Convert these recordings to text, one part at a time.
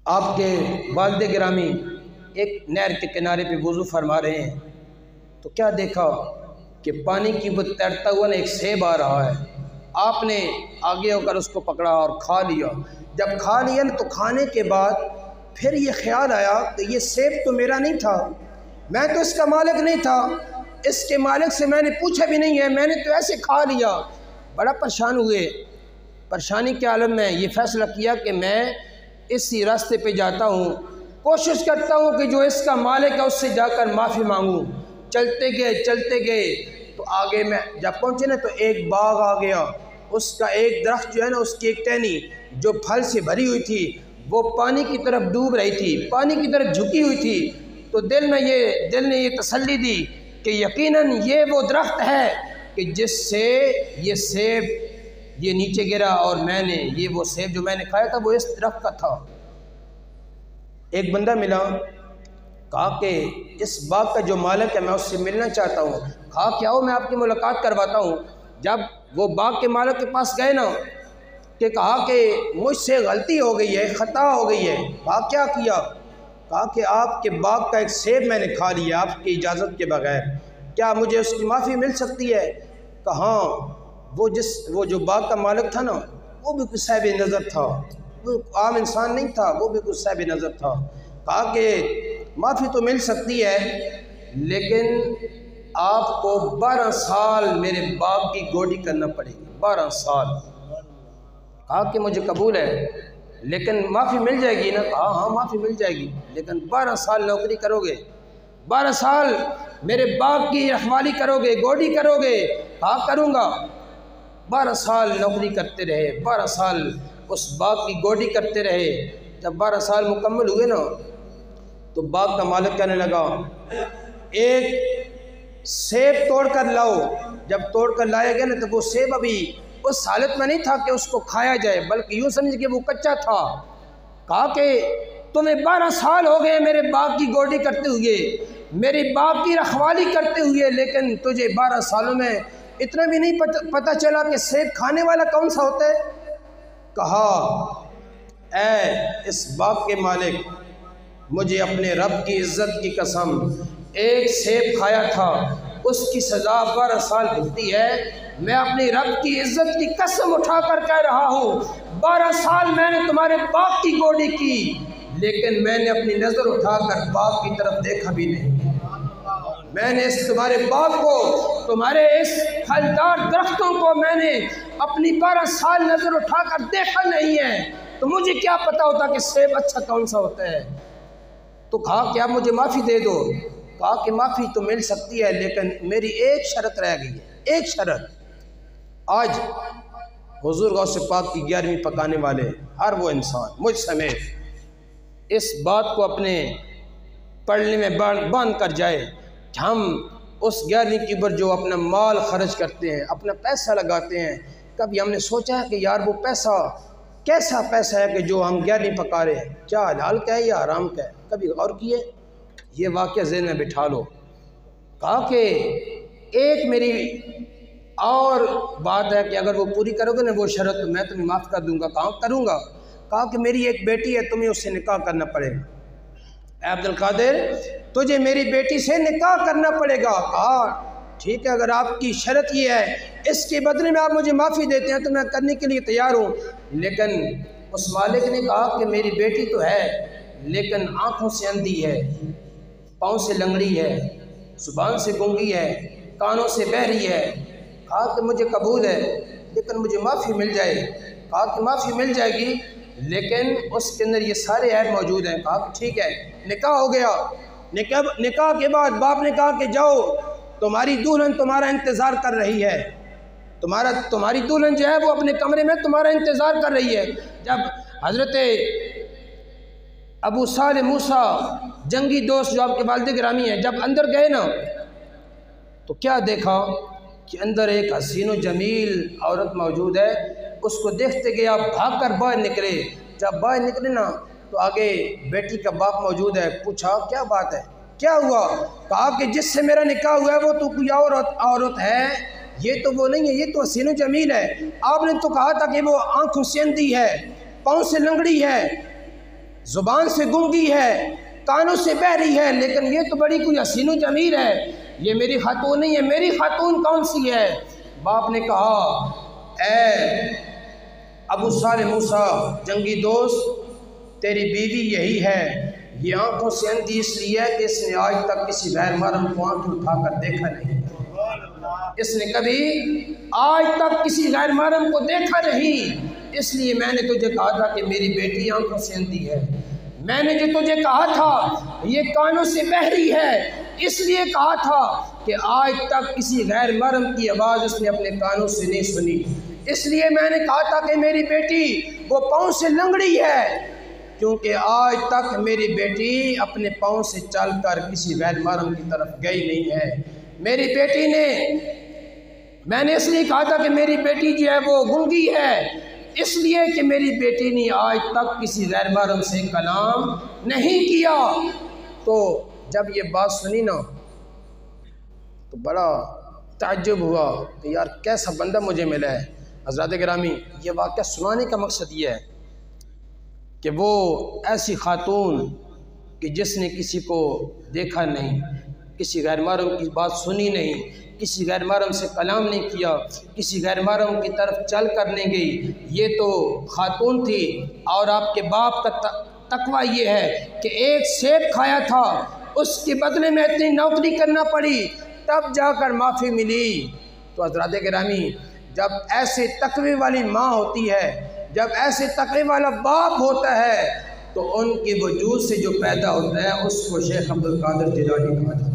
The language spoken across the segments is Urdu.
آپ کے والد گرامی ایک نہر کے کنارے پہ وضو فرما رہے ہیں تو کیا دیکھا کہ پانی کی وہ تیرتا ہوا ایک سیب آ رہا ہے۔ آپ نے آگے ہو کر اس کو پکڑا اور کھا لیا۔ جب کھا لیا نا تو کھانے کے بعد پھر یہ خیال آیا کہ یہ سیب تو میرا نہیں تھا، میں تو اس کا مالک نہیں تھا، اس کے مالک سے میں نے پوچھا بھی نہیں ہے، میں نے تو ایسے کھا لیا۔ بڑا پریشان ہوئے۔ پریشانی کے عالم میں یہ فیصلہ کیا کہ میں اسی راستے پہ جاتا ہوں، کوشش کرتا ہوں کہ جو اس کا مالک ہے اس سے جا کر معافی مانگوں۔ چلتے گئے تو آگے میں جب پہنچے نا تو ایک باغ آ گیا۔ اس کا ایک درخت جو ہے نا، اس کی ایک ٹہنی جو پھل سے بھری ہوئی تھی وہ پانی کی طرف ڈوب رہی تھی، پانی کی طرف جھکی ہوئی تھی۔ تو دل نے یہ تسلی دی کہ یقیناً یہ وہ درخت ہے کہ جس سے یہ سیب یہ نیچے گرا، اور میں نے یہ وہ سیب جو میں نے کھایا تھا وہ اس درخت کا تھا۔ ایک بندہ ملا، کہا کہ اس باغ کا جو مالک ہے میں اس سے ملنا چاہتا ہوں۔ کہا کہ آؤ میں آپ کی ملاقات کرواتا ہوں۔ جب وہ باغ کے مالک کے پاس گئے نا کہ کہا کہ مجھ سے غلطی ہو گئی ہے، خطا ہو گئی ہے۔ کہا کیا کیا؟ کہا کہ آپ کے باغ کا ایک سیب میں نے کھا لیا آپ کی اجازت کے بغیر، کیا مجھے اس کی معافی مل سکتی ہے؟ کہا ہاں، وہ جو باغ کا مالک تھا نا وہ بھی کوئی صاحب نظر تھا، وہ عام انسان نہیں تھا، وہ بھی کوئی صاحب نظر تھا۔ کہا کہ معافی تو مل سکتی ہے لیکن آپ کو 12 سال میرے باغ کی گوڈی کرنا پڑے گی، 12 سال۔ کہا کہ مجھے قبول ہے لیکن معافی مل جائے گی نا؟ کہا ہاں معافی مل جائے گی، لیکن 12 سال نوکری کرو گے، 12 سال میرے باغ کی رکھوالی کرو گے، گوڈی کرو گے؟ کہا کروں گا۔ 12 سال نوکری کرتے رہے، 12 سال اس باغ کی گوڈی کرتے رہے۔ جب 12 سال مکمل ہوئے نا تو باغ کا مالک کہنے لگا ایک سیب توڑ کر لاؤ۔ جب توڑ کر لایا گیا نا تو وہ سیب ابھی اس حالت میں نہیں تھا کہ اس کو کھایا جائے، بلکہ یوں سمجھ کہ وہ کچا تھا۔ کہا کہ تمہیں 12 سال ہو گئے میرے باغ کی گوڈی کرتے ہوئے، میری باغ کی رکھوالی کرتے ہوئے، لیکن تجھے 12 سالوں میں اتنا بھی نہیں پتہ چلا کہ سیب کھانے والا کون سا ہوتا ہے؟ کہا اے اس باغ کے مالک، مجھے اپنے رب کی عزت کی قسم، ایک سیب کھایا تھا اس کی سزا 12 سال بھگتی ہے۔ میں اپنی رب کی عزت کی قسم اٹھا کر کہہ رہا ہوں 12 سال میں نے تمہارے باغ کی گوڈی کی، لیکن میں نے اپنی نظر اٹھا کر باغ کی طرف دیکھا بھی نہیں۔ میں نے اس تمہارے باغ کو، تمہارے اس پھلدار درختوں کو میں نے اپنی 12 سال نظر اٹھا کر دیکھا نہیں ہے، تو مجھے کیا پتا ہوتا کہ سیب اچھا کون سا ہوتا ہے؟ تو کہا کہ آپ مجھے معافی دے دو۔ کہا کہ معافی تو مل سکتی ہے لیکن میری ایک شرط رہ گئی ہے، ایک شرط۔ آج حضور غوث پاک کی 11ویں پکانے والے ہر وہ انسان مجھ سمیت اس بات کو اپنے پڑھنے میں باندھ کر جائے کہ ہم اس 11ویں کی اوپر جو اپنا مال خرچ کرتے ہیں، اپنا پیسہ لگاتے ہیں، کبھی ہم نے سوچا ہے کہ یار وہ پیسہ کیسا پیسہ ہے کہ جو ہم 11ویں پکا رہے ہیں، کیا حلال کا ہے یا حرام کا ہے؟ کبھی غور کیے؟ یہ واقعہ ذہن میں بٹھا لو۔ کہا کہ ایک میری اور بات ہے کہ اگر وہ پوری کرو گے نا وہ شرط تو میں تمہیں معاف کر دوں گا۔ کہاں کروں گا؟ کہا کہ میری ایک بیٹی ہے، تمہیں اس سے نکاح کرنا پڑے گا۔ اے عبد القادر، تجھے میری بیٹی سے نکاح کرنا پڑے گا۔ کہا ٹھیک ہے، اگر آپ کی شرط یہ ہے اس کے بدلے میں آپ مجھے معافی دیتے ہیں تو میں کرنے کے لیے تیار ہوں۔ لیکن اس مالک نے کہا کہ میری بیٹی تو ہے لیکن آنکھوں سے اندھی ہے، پاؤں سے لنگڑی ہے، زبان سے گونگی ہے، کانوں سے بہری ہے۔ کہا کہ مجھے قبول ہے لیکن مجھے معافی مل جائے۔ کہا کہ معافی مل جائے گی لیکن اس کے اندر یہ سارے عیب موجود ہیں۔ کہا کہ ٹھیک ہے، نکاح ہو گیا۔ نکاح کے بعد باپ نے کہا کہ جاؤ، تمہاری دلہن تمہارا انتظار کر رہی ہے، تمہاری دلہن جو ہے وہ اپنے کمرے میں تمہارا انتظار کر رہی ہے۔ جب حضرت ابو صالح موسیٰ جنگی دوست جو آپ کے والد گرامی ہیں، جب اندر گئے نا تو کیا دیکھا کہ اندر ایک حسین و جمیل عورت موجود ہے۔ اس کو دیکھتے گیا، بھاگ کر باہر نکلے۔ جب باہر نکلے نا تو آگے بیٹی کا باپ موجود ہے۔ پوچھا کیا بات ہے، کیا ہوا؟ کہا کہ جس سے میرا نکاح ہوا ہے وہ تو کوئی عورت ہے، یہ تو وہ نہیں ہے، یہ تو حسین و جمیل ہے۔ آپ نے تو کہا تھا کہ وہ آنکھوں سے اندھی ہے، پاؤں سے لنگڑی ہے۔ زبان سے گونگی ہے، کانوں سے بہری ہے، لیکن یہ تو بڑی کوئی حسین و جمیل ہے، یہ میری خاتون نہیں ہے۔ میری خاتون کون سی ہے؟ باپ نے کہا اے ابو صالح موسیٰ جنگی دوست، تیری بیوی یہی ہے، یہ آنکھوں سے اندھی اس لیے کہ اس نے آج تک کسی غیر محرم کو آنکھ اٹھا کر دیکھا نہیں، اس نے کبھی آج تک کسی غیر محرم کو دیکھا نہیں، اس لیے میں نے تجھے کہا تھا کہ میری بیٹی آنکھوں سے اندھی ہے، میں نے جو تجھے کہا تھا یہ کانوں سے بہری ہے، اس لیے کہا تھا کہ آج تک کسی غیر محرم کی آواز اس نے اپنے کانوں سے نہیں سنی، اس لیے میں نے کہا تھا کہ میری بیٹی وہ پاؤں سے لنگڑی ہے، کیونکہ آج تک میری بیٹی اپنے پاؤں سے چل کر کسی غیر محرم کی طرف گئی نہیں ہے۔ میری بیٹی نے، میں نے اس لیے کہا تھا کہ میری بیٹی جو ہے وہ گونگی ہے، اس لیے کہ میری بیٹی نے آج تک کسی غیر محرم سے کلام نہیں کیا۔ تو جب یہ بات سنی نا تو بڑا تعجب ہوا کہ یار کیسا بندہ مجھے ملا ہے۔ حضرات گرامی، یہ واقعہ سنانے کا مقصد یہ ہے کہ وہ ایسی خاتون کہ جس نے کسی کو دیکھا نہیں، کسی غیر محرم کی بات سنی نہیں، کسی غیر محرم سے کلام نہیں کیا، کسی غیر محرم کی طرف چل کر نہیں گئی، یہ تو خاتون تھی۔ اور آپ کے باپ کا تقویٰ یہ ہے کہ ایک سیب کھایا تھا، اس کے بدلے میں اتنی نوکری کرنا پڑی، تب جا کر معافی ملی۔ تو حضرات گرامی، جب ایسے تقوی والی ماں ہوتی ہے، جب ایسے تقوی والا باپ ہوتا ہے، تو ان کے وجود سے جو پیدا ہوتا ہے اس کو شیخ عبدالقادر جیلانی کہا جاتا ہے۔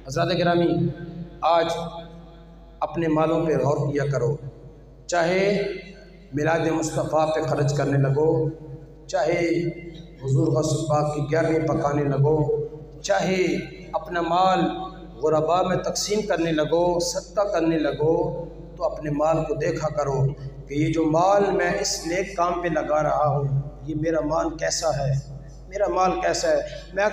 حضرات گرامی، آج اپنے مالوں پہ غور کیا کرو، چاہے میلاد مصطفیٰ پہ خرچ کرنے لگو، چاہے حضور غوث پاک کی 11ویں پکانے لگو، چاہے اپنا مال غرباء میں تقسیم کرنے لگو، صدقہ کرنے لگو، تو اپنے مال کو دیکھا کرو کہ یہ جو مال میں اس نیک کام پہ لگا رہا ہوں، یہ میرا مال کیسا ہے، میرا مال کیسا ہے۔ میں